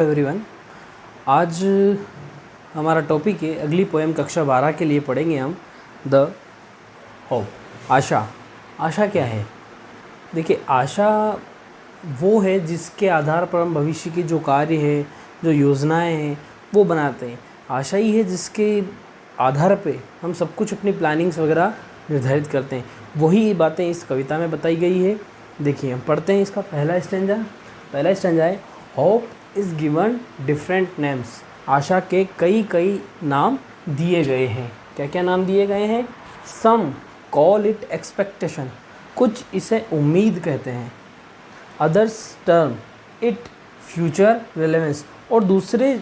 Everyone, आज हमारा topic है, अगली पोएम कक्षा 12 के लिए पढ़ेंगे हम द होप। आशा। आशा क्या है? देखिए, आशा वो है जिसके आधार पर हम भविष्य की जो कार्य है, जो योजनाएं हैं, वो बनाते हैं। आशा ही है जिसके आधार पे हम सब कुछ अपनी प्लानिंग्स वगैरह निर्धारित करते हैं। वही बातें इस कविता में बताई गई है। देखिए, हम पढ़ते हैं इसका पहला स्टैंजा है, hope is given different names. आशा के कई नाम दिए गए हैं। क्या क्या नाम दिए गए हैं? सम कॉल इट एक्सपेक्टेशन, कुछ इसे उम्मीद कहते हैं। Others term it future relevance, और दूसरे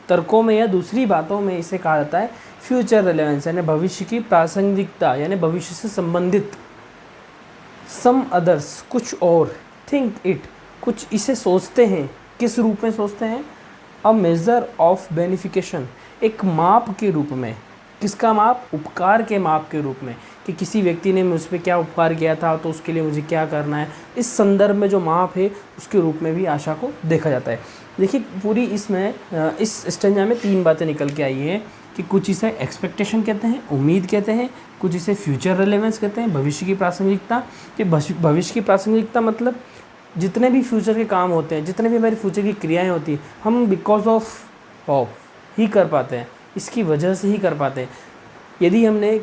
तर्कों में या दूसरी बातों में इसे कहा जाता है फ्यूचर रिलेवेंस, यानी भविष्य की प्रासंगिकता, यानी भविष्य से संबंधित। सम अदर्स, कुछ और, थिंक इट, कुछ इसे सोचते हैं। किस रूप में सोचते हैं? अ मेज़र ऑफ बेनिफिकेशन, एक माप के रूप में। किसका माप? उपकार के माप के रूप में, कि किसी व्यक्ति ने मुझ पर क्या उपकार किया था तो उसके लिए मुझे क्या करना है। इस संदर्भ में जो माप है उसके रूप में भी आशा को देखा जाता है। देखिए, पूरी इसमें इस स्टेंजा में 3 बातें निकल के आई हैं कि कुछ इसे एक्सपेक्टेशन कहते हैं, उम्मीद कहते हैं, कुछ इसे फ्यूचर रिलेवेंस कहते हैं, भविष्य की प्रासंगिकता। कि भविष्य की प्रासंगिकता मतलब जितने भी फ्यूचर के काम होते हैं, जितने भी हमारी फ्यूचर की क्रियाएं होती हैं, हम बिकॉज ऑफ होप ही कर पाते हैं, इसकी वजह से ही कर पाते हैं। यदि हमने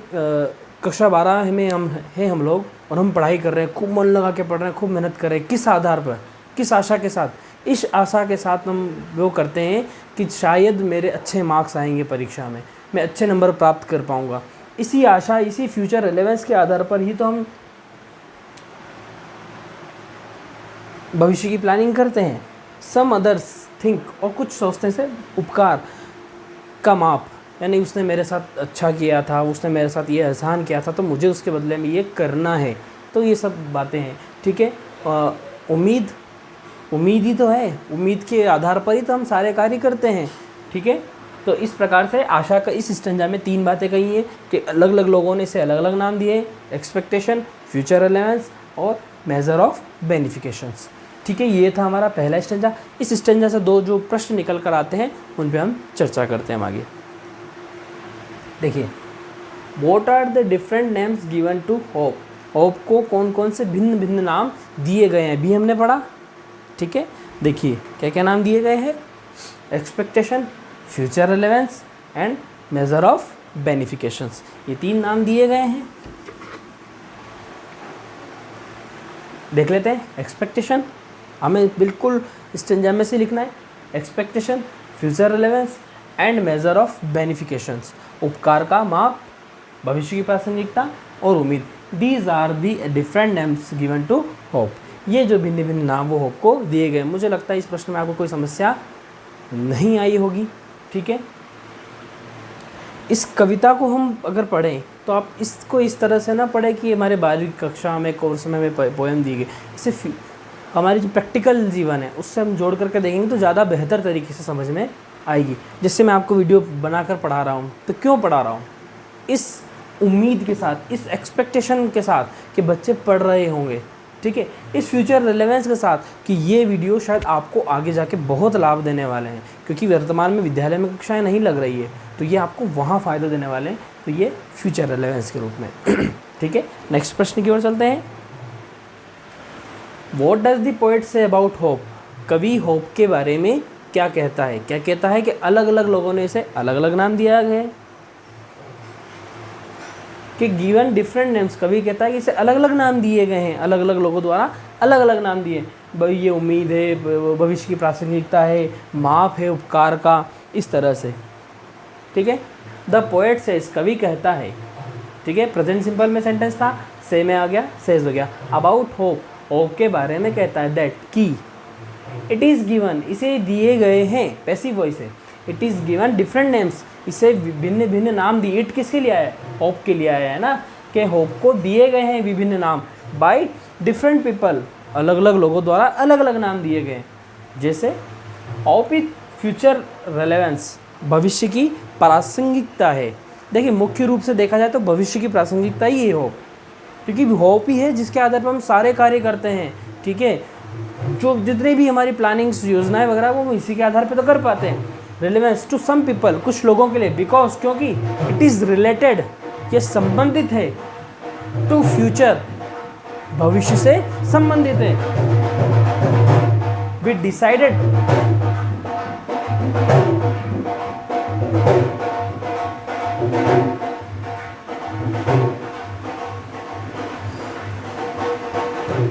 कक्षा 12 में हम लोग और हम पढ़ाई कर रहे हैं, खूब मन लगा के पढ़ रहे हैं, खूब मेहनत कर रहे हैं, किस आधार पर, किस आशा के साथ? इस आशा के साथ हम वो करते हैं कि शायद मेरे अच्छे मार्क्स आएंगे परीक्षा में, मैं अच्छे नंबर प्राप्त कर पाऊँगा। इसी आशा, इसी फ्यूचर रिलेवेंस के आधार पर ही तो हम भविष्य की प्लानिंग करते हैं। सम अदर्स थिंक, और कुछ सोचते से उपकार का माप, यानी उसने मेरे साथ अच्छा किया था, उसने मेरे साथ ये एहसान किया था, तो मुझे उसके बदले में ये करना है। तो ये सब बातें हैं, ठीक है। उम्मीद ही तो है, उम्मीद के आधार पर ही तो हम सारे कार्य करते हैं, ठीक है। तो इस प्रकार से आशा का इस स्टेंजा में 3 बातें कही हैं कि अलग अलग लोगों ने इसे अलग अलग नाम दिए: एक्सपेक्टेशन, फ्यूचर रिलेवेंस और मेजर ऑफ बेनिफिकेशंस, ठीक है। ये था हमारा पहला स्टेंजा। इस स्टेंजा से 2 जो प्रश्न निकल कर आते हैं उन पे हम चर्चा करते हैं आगे। देखिए, what are the different names given to hope. Hope को कौन कौन से भिन्न भिन्न नाम दिए गए हैं, भी हमने पढ़ा, ठीक है। देखिए, क्या क्या नाम दिए गए हैं? Expectation, future relevance and measure of benefications, ये 3 नाम दिए गए हैं। देख लेते हैं। एक्सपेक्टेशन हमें बिल्कुल स्टेंजा में से लिखना है। Expectation, future relevance and measure of benefications, उपकार का माप, भविष्य की प्रासंगिकता और उम्मीद। These are the different names given to hope. ये जो भिन्न भिन्न नाम वो होप को दिए गए। मुझे लगता है इस प्रश्न में आपको कोई समस्या नहीं आई होगी, ठीक है। इस कविता को हम अगर पढ़ें तो आप इसको इस तरह से ना पढ़ें कि हमारे 12वीं कक्षा में कोर्स में हमें पोएम दी गई। इससे हमारी जो प्रैक्टिकल जीवन है उससे हम जोड़ करके देखेंगे तो ज़्यादा बेहतर तरीके से समझ में आएगी। जिससे मैं आपको वीडियो बनाकर पढ़ा रहा हूँ, तो क्यों पढ़ा रहा हूँ? इस उम्मीद के साथ, इस एक्सपेक्टेशन के साथ कि बच्चे पढ़ रहे होंगे, ठीक है। इस फ्यूचर रिलेवेंस के साथ कि ये वीडियो शायद आपको आगे जाके बहुत लाभ देने वाले हैं, क्योंकि वर्तमान में विद्यालय में कक्षाएँ नहीं लग रही है, तो ये आपको वहाँ फ़ायदा देने वाले हैं। तो ये फ्यूचर रिलेवेंस के रूप में ठीक है। नेक्स्ट प्रश्न की ओर चलते हैं। What does the poet say about hope? कवि होप के बारे में क्या कहता है? क्या कहता है कि अलग अलग लोगों ने इसे अलग अलग नाम दिया गया है, कि गिवन डिफरेंट नेम्स। कवि कहता है कि इसे अलग अलग नाम दिए गए हैं, अलग अलग लोगों द्वारा अलग अलग नाम दिए। भाई, ये उम्मीद है, भविष्य की प्रासंगिकता है, माप है उपकार का, इस तरह से, ठीक है। द पोएट सेज, कवि कहता है, ठीक है। प्रेजेंट सिंपल में सेंटेंस था, से में आ गया, सेज हो गया। अबाउट होप, होप के बारे में कहता है, दैट की, इट इज़ गिवन, इसे दिए गए हैं, पैसिव वॉइस है। It is given different names, इसे भिन्न भिन्न नाम दिए। इट किसके लिए आया है? होप के लिए आया है ना, कि होप को दिए गए हैं विभिन्न नाम बाय डिफरेंट पीपल, अलग अलग लोगों द्वारा अलग अलग नाम दिए गए। जैसे होप इज फ्यूचर रेलेवेंस, भविष्य की प्रासंगिकता है। देखिए, मुख्य रूप से देखा जाए तो भविष्य की प्रासंगिकता ही है होप, क्योंकि होप ही है जिसके आधार पर हम सारे कार्य करते हैं, ठीक है। जो जितनी भी हमारी प्लानिंग्स योजनाएं वगैरह वो इसी के आधार पे तो कर पाते हैं। रिलेवेंस टू सम पीपल, कुछ लोगों के लिए, बिकॉज क्योंकि इट इज़ रिलेटेड, ये संबंधित है, टू फ्यूचर, भविष्य से संबंधित है, वी डिसाइडेड,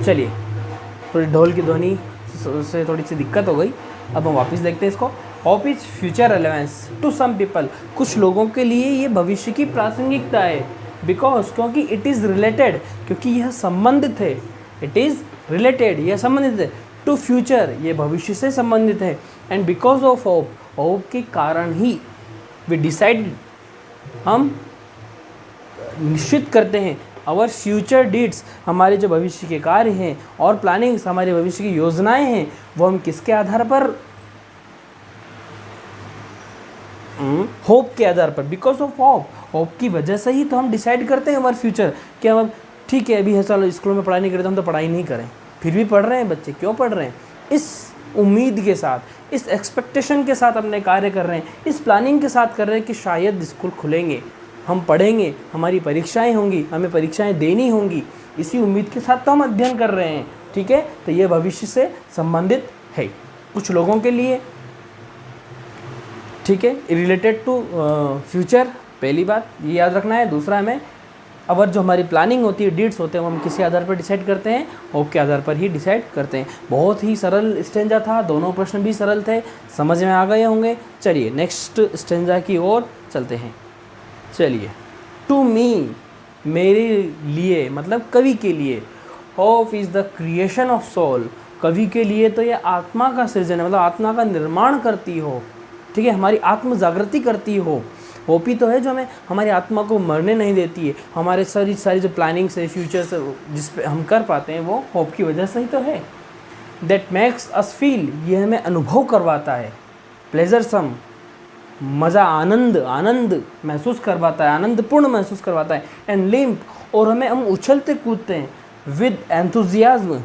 चलिए थोड़ी ढोल की ध्वनि से थोड़ी सी दिक्कत हो गई, अब हम वापस देखते हैं इसको। Hope is future relevance to some people, कुछ लोगों के लिए ये भविष्य की प्रासंगिकता है, बिकॉज क्योंकि इट इज़ रिलेटेड, क्योंकि यह संबंधित है, इट इज़ रिलेटेड, यह संबंधित है, टू फ्यूचर, ये भविष्य से संबंधित है, and because of hope, hope के कारण ही वी डिसाइड, हम निश्चित करते हैं, आवर फ्यूचर डीड्स, हमारे जो भविष्य के कार्य हैं, और प्लानिंग्स, हमारे भविष्य की योजनाएं हैं, वो हम किसके आधार पर, होप के आधार पर, बिकॉज ऑफ होप, होप की वजह से ही तो हम डिसाइड करते हैं हमारे फ्यूचर, कि हम ठीक है अभी चलो स्कूल में पढ़ाई नहीं करें तो हम तो पढ़ाई नहीं करें, फिर भी पढ़ रहे हैं बच्चे, क्यों पढ़ रहे हैं, इस उम्मीद के साथ, इस एक्सपेक्टेशन के साथ अपने कार्य कर रहे हैं, इस प्लानिंग के साथ कर रहे हैं कि शायद स्कूल खुलेंगे, हम पढ़ेंगे, हमारी परीक्षाएं होंगी, हमें परीक्षाएं देनी होंगी, इसी उम्मीद के साथ तो हम अध्ययन कर रहे हैं, ठीक है। तो ये भविष्य से संबंधित है कुछ लोगों के लिए, ठीक है, रिलेटेड टू फ्यूचर, पहली बात ये याद रखना है। दूसरा हमें अवर जो हमारी प्लानिंग होती है, डीड्स होते हैं, वो हम किसी आधार पर डिसाइड करते हैं, होप के आधार पर ही डिसाइड करते हैं। बहुत ही सरल स्टेंजा था, दोनों प्रश्न भी सरल थे, समझ में आ गए होंगे। चलिए नेक्स्ट स्टेंजा की ओर चलते हैं। चलिए, टू मी, मेरे लिए, मतलब कवि के लिए, hope is the creation of soul, कवि के लिए तो ये आत्मा का सृजन है, मतलब आत्मा का निर्माण करती हो, ठीक है, हमारी आत्म जागृति करती हो। होप ही तो है जो हमें, हमारी आत्मा को मरने नहीं देती है, हमारे सारी जो प्लानिंग्स है फ्यूचर से जिस पे हम कर पाते हैं, वो होप की वजह से ही तो है। दैट मेक्स अस फील, ये हमें अनुभव करवाता है, प्लेजरसम, मज़ा, आनंद महसूस करवाता है, आनंदपूर्ण महसूस करवाता है, एंड लिम्प, और हम उछलते कूदते हैं, विद एंथुजियाज्म,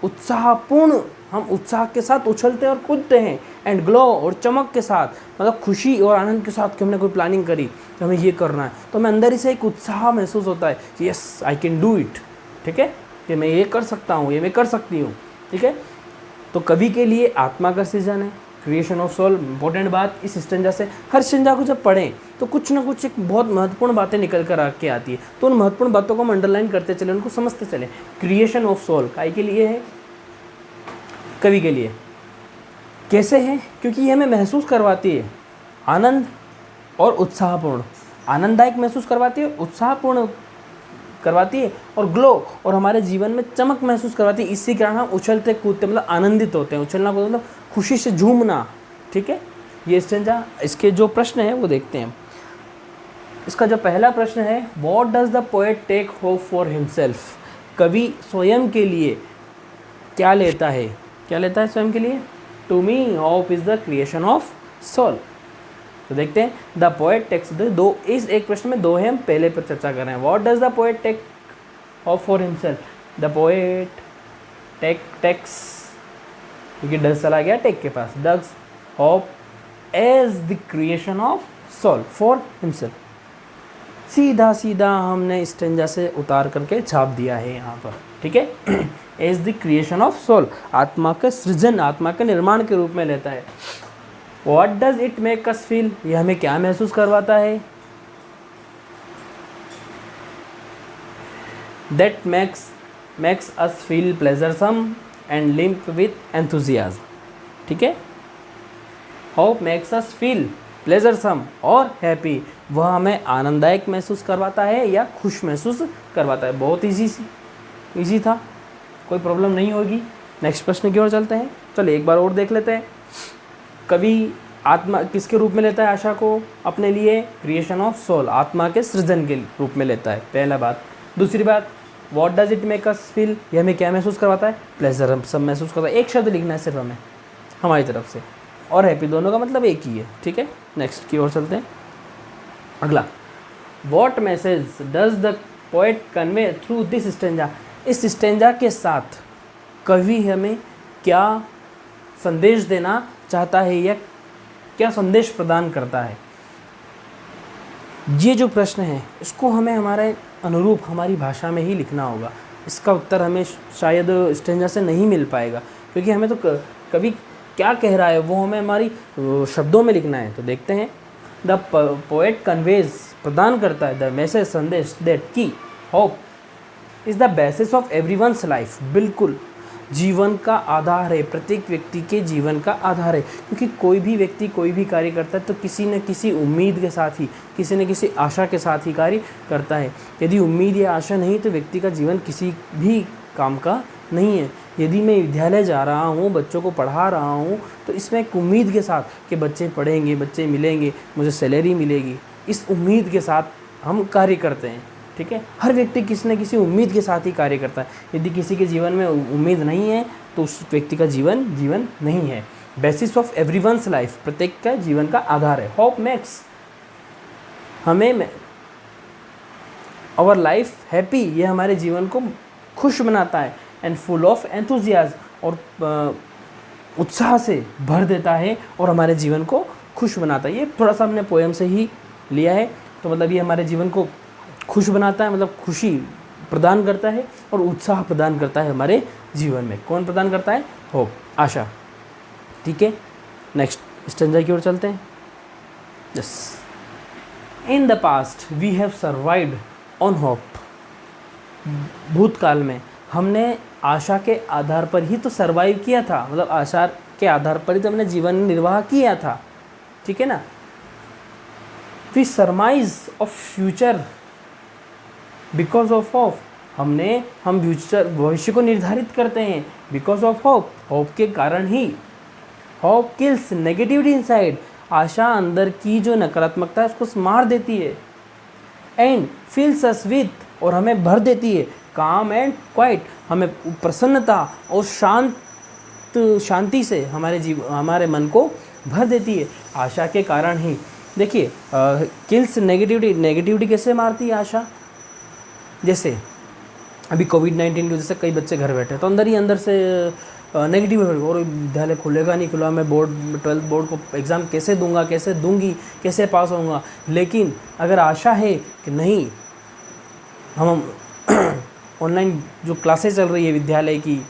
उत्साहपूर्ण, हम उत्साह के साथ उछलते और कूदते हैं, एंड ग्लो, और चमक के साथ, मतलब खुशी और आनंद के साथ कि हमने कोई प्लानिंग करी तो हमें ये करना है, तो हमें अंदर ही से एक उत्साह महसूस होता है कि yes I can do it, ठीक है, कि मैं ये कर सकता हूँ, ये मैं कर सकती हूँ, ठीक है। तो कवि के लिए आत्मा का सृजन है, क्रिएशन ऑफ सोल, इंपॉर्टेंट बात इस स्टेंजा से। हर स्टेंजा को जब पढ़ें तो कुछ ना कुछ एक बहुत महत्वपूर्ण बातें निकल कर आके आती है, तो उन महत्वपूर्ण बातों को हम अंडरलाइन करते चले, उनको समझते चले। क्रिएशन ऑफ सोल काय के लिए है, कवि के लिए। कैसे है, क्योंकि ये हमें महसूस करवाती है आनंद और उत्साहपूर्ण, आनंददायक महसूस करवाती है, उत्साहपूर्ण करवाती है, और ग्लो, और हमारे जीवन में चमक महसूस करवाती है। इसी कारण हम उछलते कूदते, मतलब आनंदित होते हैं, उछलना कूदना मतलब खुशी से झूमना, ठीक है। ये स्टेंजा, इसके जो प्रश्न है वो देखते हैं। इसका जो पहला प्रश्न है, what does the poet take hope for himself, कवि स्वयं के लिए क्या लेता है, क्या लेता है स्वयं के लिए। To me hope is the creation of soul. तो देखते हैं, द पोएट टेक्स, दो, इस एक प्रश्न में दो है, हम पहले पर चर्चा कर रहे हैं। What does the poet take hope for himself, the poet takes, क्योंकि डज चला गया टेक के पास, does hope as the creation of soul for himself. सीधा सीधा हमने स्टेंजा से उतार करके छाप दिया है यहाँ पर, ठीक है। As the creation of soul, आत्मा का सृजन, आत्मा के निर्माण के रूप में लेता है। What does it make us feel, यह हमें क्या महसूस करवाता है। That makes us feel pleasuresome and limp with enthusiasm, ठीक है। Hope makes us feel pleasuresome और हैप्पी, वह हमें आनंददायक महसूस करवाता है या खुश महसूस करवाता है। बहुत ईजी था, कोई प्रॉब्लम नहीं होगी। नेक्स्ट प्रश्न की ओर चलते हैं। चलिए एक बार और देख लेते हैं। कवि आत्मा किसके रूप में लेता है आशा को अपने लिए, क्रिएशन ऑफ सोल, आत्मा के सृजन के रूप में लेता है, पहला बात। दूसरी बात, what does it make us feel, यह हमें क्या महसूस करवाता है, प्लेजर, हम सब महसूस करता है। एक शब्द लिखना है सिर्फ हमें हमारी तरफ से, और हैप्पी, दोनों का मतलब एक ही है, ठीक है। नेक्स्ट की ओर चलते हैं। अगला, what message does the poet convey through this stanza, इस स्टेंजा के साथ कवि हमें क्या संदेश देना चाहता है या क्या संदेश प्रदान करता है। ये जो प्रश्न है इसको हमें हमारे अनुरूप हमारी भाषा में ही लिखना होगा। इसका उत्तर हमें शायद स्टेंजा से नहीं मिल पाएगा, क्योंकि हमें तो कभी क्या कह रहा है वो हमें हमारी शब्दों में लिखना है। तो देखते हैं, द पोएट कन्वेज, प्रदान करता है, द मैसेज, संदेश, दैट की hope is the basis of everyone's life. बिल्कुल जीवन का आधार है, प्रत्येक व्यक्ति के जीवन का आधार है, क्योंकि कोई भी व्यक्ति कोई भी कार्य करता है तो किसी न किसी उम्मीद के साथ ही, किसी न किसी आशा के साथ ही कार्य करता है। यदि उम्मीद या आशा नहीं तो व्यक्ति का जीवन किसी भी काम का नहीं है। यदि मैं विद्यालय जा रहा हूँ, बच्चों को पढ़ा रहा हूँ, तो इसमें एक उम्मीद के साथ कि बच्चे पढ़ेंगे, बच्चे मिलेंगे, मुझे सैलरी मिलेगी, इस उम्मीद के साथ हम कार्य करते हैं। ठीक है, हर व्यक्ति किसी न किसी उम्मीद के साथ ही कार्य करता है। यदि किसी के जीवन में उम्मीद नहीं है तो उस व्यक्ति का जीवन नहीं है। बेसिस ऑफ एवरीवन्स लाइफ, प्रत्येक का जीवन का आधार है। होप मेक्स हमें आवर लाइफ हैप्पी, ये हमारे जीवन को खुश बनाता है। एंड फुल ऑफ एंथुजियाज्म, और उत्साह से भर देता है और हमारे जीवन को खुश बनाता है। ये थोड़ा सा हमने पोएम से ही लिया है। तो मतलब ये हमारे जीवन को खुश बनाता है, मतलब खुशी प्रदान करता है और उत्साह प्रदान करता है हमारे जीवन में। कौन प्रदान करता है? होप, आशा। ठीक है, नेक्स्ट स्टेंजा की ओर चलते हैं। Yes, in the past we have survived on hope. भूतकाल में हमने आशा के आधार पर ही तो सर्वाइव किया था, मतलब आशा के आधार पर ही तो हमने जीवन निर्वाह किया था। ठीक है ना। We surmise of future because of hope, हम भविष्य को निर्धारित करते हैं बिकॉज ऑफ होप, होप के कारण ही। होप किल्स नेगेटिविटी इनसाइड, आशा अंदर की जो नकारात्मकता है उसको मार देती है। एंड फिल्स अस विथ, और हमें भर देती है, काम एंड क्वाइट, हमें प्रसन्नता और शांति से हमारे मन को भर देती है आशा के कारण ही। देखिए, किल्स नेगेटिविटी कैसे मारती है आशा? जैसे अभी कोविड-19 की वजह से कई बच्चे घर बैठे तो अंदर ही अंदर से नेगेटिव हो, और विद्यालय खुलेगा नहीं खुला, मैं 12th बोर्ड को एग्ज़ाम कैसे दूंगा, कैसे दूंगी, कैसे पास होऊंगा। लेकिन अगर आशा है कि नहीं, हम ऑनलाइन जो क्लासेस चल रही है विद्यालय की,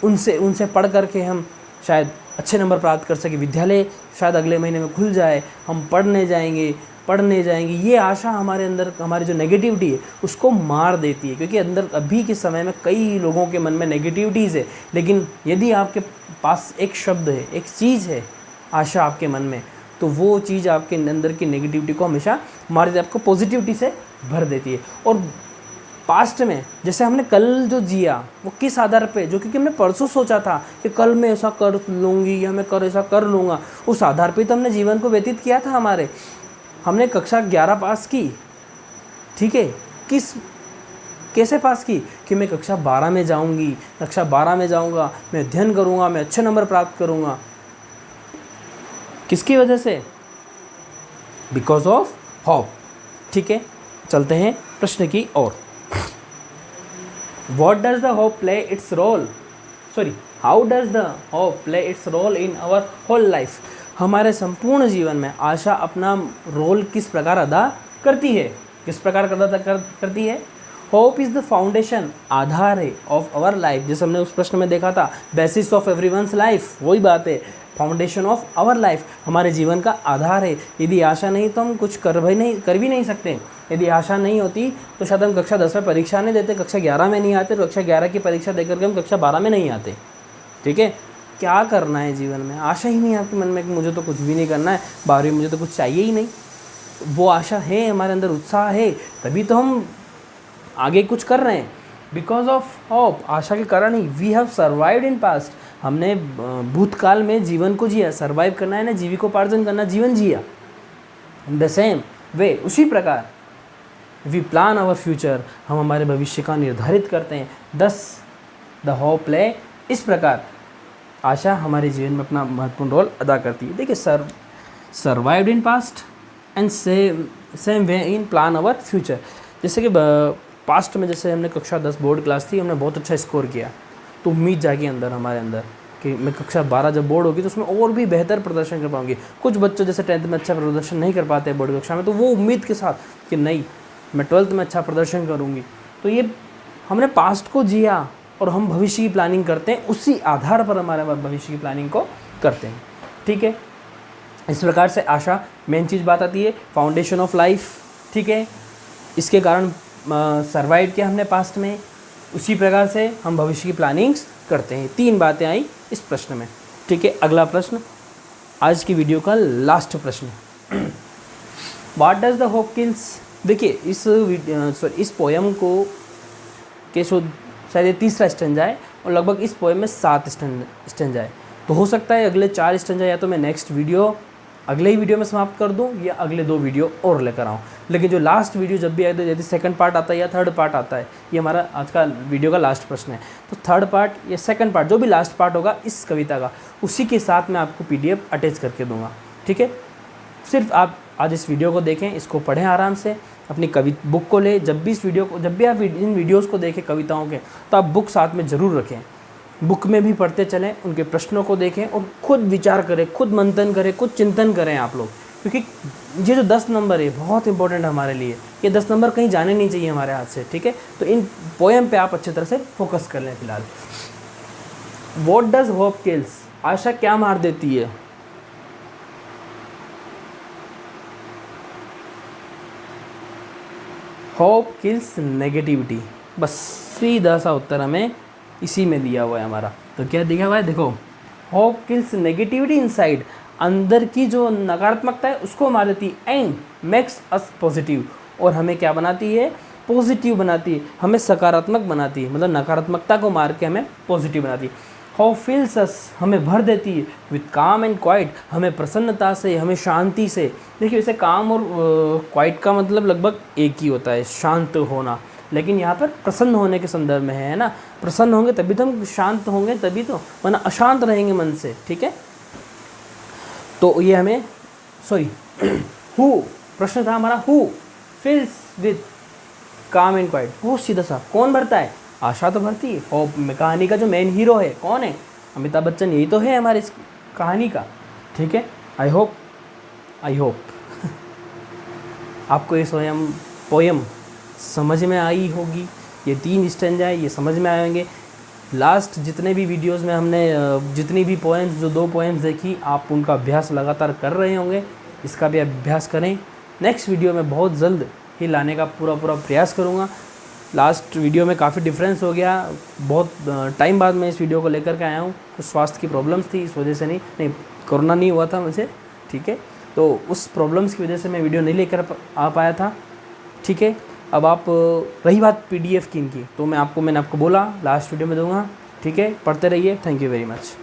उनसे पढ़ करके हम शायद अच्छे नंबर प्राप्त कर सके, विद्यालय शायद अगले महीने में खुल जाए, हम पढ़ने जाएंगे, ये आशा हमारे अंदर, हमारी जो नेगेटिविटी है उसको मार देती है। क्योंकि अंदर अभी के समय में कई लोगों के मन में नेगेटिविटीज़ है, लेकिन यदि आपके पास एक शब्द है, एक चीज़ है, आशा आपके मन में, तो वो चीज़ आपके अंदर की नेगेटिविटी को हमेशा मार देती है, आपको पॉजिटिविटी से भर देती है। और पास्ट में जैसे हमने कल जो जिया वो किस आधार पे, जो क्योंकि हमने परसों सोचा था कि कल मैं ऐसा कर लूँगी या मैं ऐसा कर लूँगा, उस आधार पे तो हमने जीवन को व्यतीत किया था। हमने कक्षा 11 पास की, ठीक है, कैसे पास की कि मैं कक्षा 12 में जाऊंगी, कक्षा 12 में जाऊंगा, मैं अध्ययन करूंगा, मैं अच्छे नंबर प्राप्त करूंगा। किसकी वजह से? Because of hope. ठीक है, चलते हैं प्रश्न की ओर। What does the hope play its role? How does the hope play its role in our whole life? हमारे संपूर्ण जीवन में आशा अपना रोल किस प्रकार अदा करती है? करती है? होप इज़ द फाउंडेशन, आधार है, ऑफ आवर लाइफ। जैसे हमने उस प्रश्न में देखा था, बेसिस ऑफ एवरीवन्स लाइफ, वही बात है, फाउंडेशन ऑफ आवर लाइफ, हमारे जीवन का आधार है। यदि आशा नहीं तो हम कुछ कर भी नहीं सकते। यदि आशा नहीं होती तो शायद हम कक्षा 10 में परीक्षा नहीं देते, कक्षा 11 में नहीं आते, तो कक्षा 11 की परीक्षा देकर के हम कक्षा 12 में नहीं आते। ठीक है, क्या करना है जीवन में? आशा ही नहीं आपके मन में कि मुझे तो कुछ भी नहीं करना है, 12वीं मुझे तो कुछ चाहिए ही नहीं। वो आशा है, हमारे अंदर उत्साह है, तभी तो हम आगे कुछ कर रहे हैं। बिकॉज ऑफ होप, आशा के कारण ही we have survived in past, हमने भूतकाल में जीवन को जिया। सर्वाइव करना है ना, जीविकोपार्जन करना, जीवन जिया। इन द सेम वे, उसी प्रकार वी प्लान आवर फ्यूचर, हम हमारे भविष्य का निर्धारित करते हैं। दस द होप प्ले, इस प्रकार आशा हमारे जीवन में अपना महत्वपूर्ण रोल अदा करती है। देखिए, survived in past and same way in plan our future. जैसे कि पास्ट में जैसे हमने कक्षा 10 बोर्ड क्लास थी, हमने बहुत अच्छा स्कोर किया, तो उम्मीद जागी हमारे अंदर कि मैं कक्षा 12 जब बोर्ड होगी तो उसमें और भी बेहतर प्रदर्शन कर पाऊंगी। कुछ बच्चों जैसे 10th में अच्छा प्रदर्शन नहीं कर पाते बोर्ड कक्षा में, तो वो उम्मीद के साथ कि नहीं मैं 12th में अच्छा प्रदर्शन करूँगी। तो ये हमने पास्ट को जिया और हम भविष्य की प्लानिंग करते हैं, उसी आधार पर हमारे भविष्य की प्लानिंग को करते हैं। ठीक है, इस प्रकार से आशा मेन चीज़ बात आती है, फाउंडेशन ऑफ लाइफ। ठीक है, इसके कारण सर्वाइव किया हमने पास्ट में, उसी प्रकार से हम भविष्य की प्लानिंग्स करते हैं। 3 बातें आई इस प्रश्न में। ठीक है, अगला प्रश्न, आज की वीडियो का लास्ट प्रश्न, what does the hope kills. देखिए इस पोयम को के शायद ये 3रा स्टेंजा है और लगभग इस पोयम में 7 स्टेंजा है। तो हो सकता है अगले 4 स्टेंजा या तो मैं नेक्स्ट वीडियो अगले ही वीडियो में समाप्त कर दूं या अगले 2 वीडियो और लेकर आऊं। लेकिन जो लास्ट वीडियो जब भी आए तो यदि सेकंड पार्ट आता है या थर्ड पार्ट आता है, ये हमारा आज का वीडियो का लास्ट प्रश्न है, तो थर्ड पार्ट या सेकंड पार्ट जो भी लास्ट पार्ट होगा इस कविता का, उसी के साथ मैं आपको PDF अटैच करके दूंगा। ठीक है, सिर्फ आप आज इस वीडियो को देखें, इसको पढ़ें आराम से, अपनी बुक को ले। जब भी आप इन वीडियोज़ को देखें कविताओं के, तो आप बुक साथ में ज़रूर रखें, बुक में भी पढ़ते चलें, उनके प्रश्नों को देखें और खुद विचार करें, खुद मंथन करें, खुद चिंतन करें आप लोग। क्योंकि ये जो 10 नंबर है बहुत इंपॉर्टेंट है हमारे लिए, ये 10 नंबर कहीं जाने नहीं चाहिए हमारे हाथ से। ठीक है, तो इन पोएम पे आप अच्छी तरह से फोकस कर लें फिलहाल। व्हाट डज होप किल्स, आशा क्या मार देती है। होप किल्स नेगेटिविटी, बस सीधा सा उत्तर हमें इसी में दिया हुआ है हमारा। तो क्या दिया हुआ है, देखो, होप किल्स नेगेटिविटी इनसाइड, अंदर की जो नकारात्मकता है उसको मार देती है, एंड मेक्स अस पॉजिटिव, और हमें क्या बनाती है, पॉजिटिव बनाती है, हमें सकारात्मक बनाती है, मतलब नकारात्मकता को मार के हमें पॉजिटिव बनाती है। होप फिल्स अस, हमें भर देती है, विथ काम एंड क्वाइट, हमें प्रसन्नता से, हमें शांति से। देखिए वैसे काम और क्वाइट का मतलब लगभग एक ही होता है, शांत होना, लेकिन यहाँ पर प्रसन्न होने के संदर्भ में है ना। प्रसन्न होंगे तभी तो हम शांत होंगे, तभी तो, वरना अशांत रहेंगे मन से। ठीक है, तो ये हमें हु प्रश्न था हमारा, हु फिल्स विथ काम एंड क्वाइट, बहुत सीधा सा, कौन भरता है, आशा तो भरती है। होप में कहानी का जो मेन हीरो है कौन है, अमिताभ बच्चन, यही तो है हमारी इस कहानी का। ठीक है, आई होप आपको ये पोयम समझ में आई होगी। ये 3 स्टेंजा है, ये समझ में आएंगे। लास्ट जितने भी वीडियोस में हमने जितनी भी पोएम्स, जो 2 पोएम्स देखी, आप उनका अभ्यास लगातार कर रहे होंगे, इसका भी अभ्यास करें। नेक्स्ट वीडियो में बहुत जल्द ही लाने का पूरा प्रयास करूँगा। लास्ट वीडियो में काफ़ी डिफरेंस हो गया, बहुत टाइम बाद मैं इस वीडियो को लेकर के आया हूँ। कुछ स्वास्थ्य की प्रॉब्लम्स थी, इस वजह से नहीं कोरोना नहीं हुआ था मुझे। ठीक है, तो उस प्रॉब्लम्स की वजह से मैं वीडियो नहीं लेकर आ पाया था। ठीक है, अब आप रही बात PDF की इनकी, तो मैंने आपको बोला लास्ट वीडियो में दूंगा। ठीक है, पढ़ते रहिए। Thank you very much.